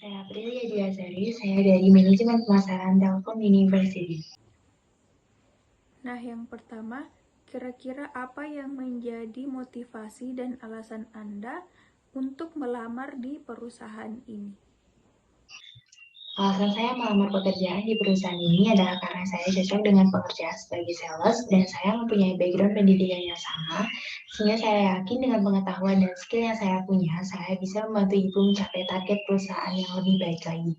Saya Aprilia Diasari, saya dari Manajemen Pemasaran Telkom University. Nah, yang pertama, kira-kira apa yang menjadi motivasi dan alasan Anda untuk melamar di perusahaan ini? Alasan saya melamar pekerjaan di perusahaan ini adalah karena saya cocok dengan pekerjaan sebagai sales dan saya mempunyai background pendidikan yang sama, sehingga saya yakin dengan pengetahuan dan skill yang saya punya, saya bisa membantu ibu mencapai target perusahaan yang lebih baik lagi.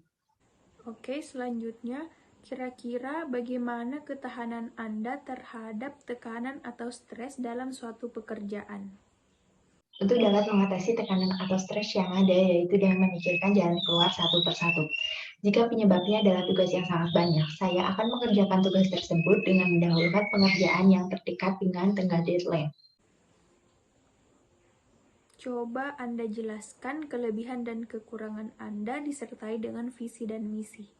Oke, selanjutnya, kira-kira bagaimana ketahanan Anda terhadap tekanan atau stres dalam suatu pekerjaan? Untuk dapat mengatasi tekanan atau stres yang ada, yaitu dengan memikirkan jalan keluar satu persatu. Jika penyebabnya adalah tugas yang sangat banyak, saya akan mengerjakan tugas tersebut dengan mendahulukan pengerjaan yang terdekat dengan tenggat deadline. Coba Anda jelaskan kelebihan dan kekurangan Anda disertai dengan visi dan misi.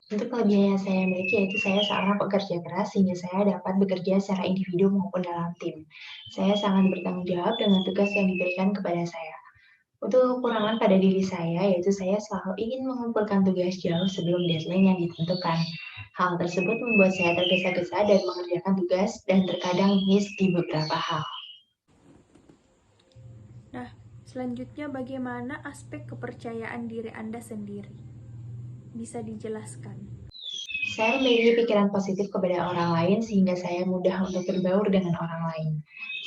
Untuk kelebihan yang saya miliki yaitu saya seorang pekerja keras sehingga saya dapat bekerja secara individu maupun dalam tim. Saya sangat bertanggung jawab dengan tugas yang diberikan kepada saya. Untuk kekurangan pada diri saya, yaitu saya selalu ingin mengumpulkan tugas jauh sebelum deadline yang ditentukan. Hal tersebut membuat saya tergesa-gesa dan mengerjakan tugas dan terkadang miss di beberapa hal. Nah, selanjutnya bagaimana aspek kepercayaan diri Anda sendiri? Bisa dijelaskan? Saya memiliki pikiran positif kepada orang lain sehingga saya mudah untuk berbaur dengan orang lain.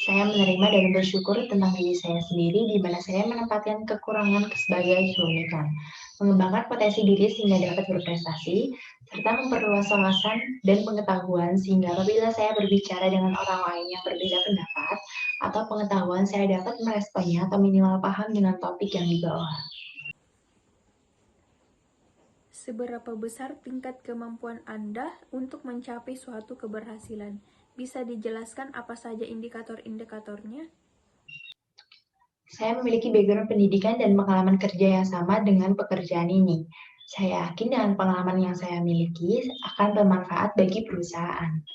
Saya menerima dan bersyukur tentang diri saya sendiri di mana saya menempatkan kekurangan sebagai keunikan, mengembangkan potensi diri sehingga dapat berprestasi, serta memperluas wawasan dan pengetahuan sehingga apabila saya berbicara dengan orang lain yang berbeda pendapat atau pengetahuan, saya dapat meresponnya atau minimal paham dengan topik yang dibawa. Seberapa besar tingkat kemampuan Anda untuk mencapai suatu keberhasilan? Bisa dijelaskan apa saja indikator-indikatornya? Saya memiliki background pendidikan dan pengalaman kerja yang sama dengan pekerjaan ini. Saya yakin dengan pengalaman yang saya miliki akan bermanfaat bagi perusahaan.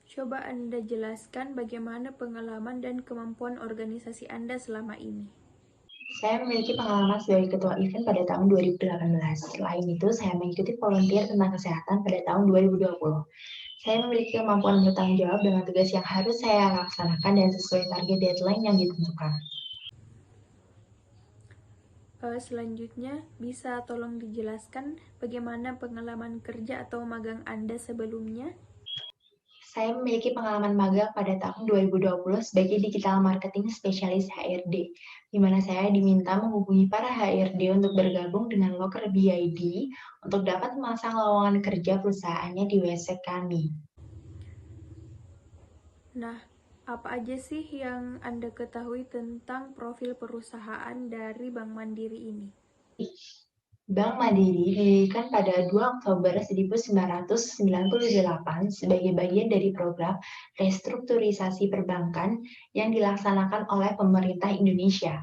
Coba Anda jelaskan bagaimana pengalaman dan kemampuan organisasi Anda selama ini. Saya memiliki pengalaman sebagai ketua event pada tahun 2018. Selain itu, saya mengikuti volunteer tentang kesehatan pada tahun 2020. Saya memiliki kemampuan bertanggung jawab dengan tugas yang harus saya laksanakan dan sesuai target deadline yang ditentukan. Selanjutnya, bisa tolong dijelaskan bagaimana pengalaman kerja atau magang Anda sebelumnya? Saya memiliki pengalaman magang pada tahun 2020 sebagai digital marketing spesialis HRD, di mana saya diminta menghubungi para HRD untuk bergabung dengan Loker BID untuk dapat memasang lowongan kerja perusahaannya di website kami. Nah, apa aja sih yang Anda ketahui tentang profil perusahaan dari Bank Mandiri ini? Bank Mandiri didirikan pada 2 Oktober 1998 sebagai bagian dari program restrukturisasi perbankan yang dilaksanakan oleh pemerintah Indonesia.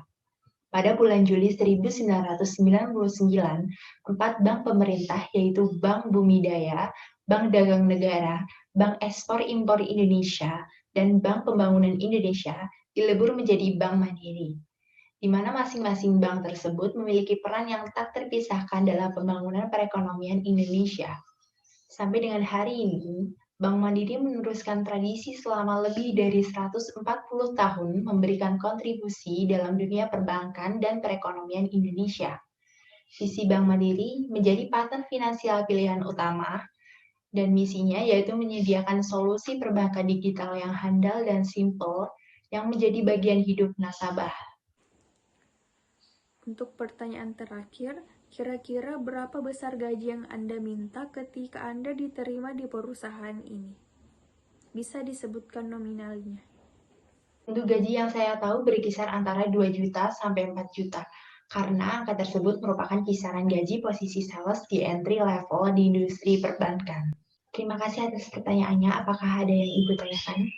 Pada bulan Juli 1999, 4 bank pemerintah yaitu Bank Bumidaya, Bank Dagang Negara, Bank Ekspor Impor Indonesia, dan Bank Pembangunan Indonesia dilebur menjadi Bank Mandiri, di mana masing-masing bank tersebut memiliki peran yang tak terpisahkan dalam pembangunan perekonomian Indonesia. Sampai dengan hari ini, Bank Mandiri meneruskan tradisi selama lebih dari 140 tahun memberikan kontribusi dalam dunia perbankan dan perekonomian Indonesia. Visi Bank Mandiri menjadi partner finansial pilihan utama dan misinya yaitu menyediakan solusi perbankan digital yang handal dan simple yang menjadi bagian hidup nasabah. Untuk pertanyaan terakhir, kira-kira berapa besar gaji yang Anda minta ketika Anda diterima di perusahaan ini? Bisa disebutkan nominalnya. Untuk gaji yang saya tahu berkisar antara 2 juta sampai 4 juta, karena angka tersebut merupakan kisaran gaji posisi sales di entry level di industri perbankan. Terima kasih atas pertanyaannya. Apakah ada yang Ibu tanyakan?